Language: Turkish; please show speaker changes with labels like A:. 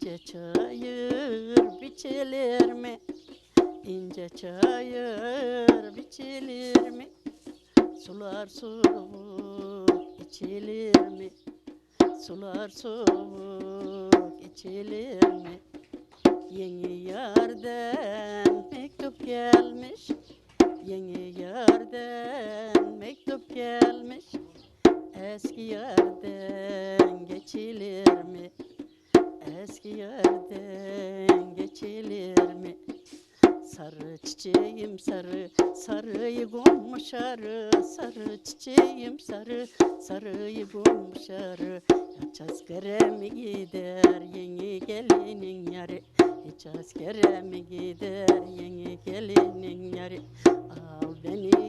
A: İnce çayır biçilir mi? İnce çayır biçilir mi? Sular soğuk içilir mi? Sular soğuk içilir mi? Yeni yerden mektup gelmiş. Yeni yerden mektup gelmiş. Eski yerden geçilir mi? Eski yerden geçilir mi? Sarı çiçeğim sarı, sarıyı konmuş arı. Sarı çiçeğim sarı, sarıyı konmuş arı. Hiç askere mi gider yeni gelinin yarı? Hiç askere mi gider yeni gelinin yarı? Al beni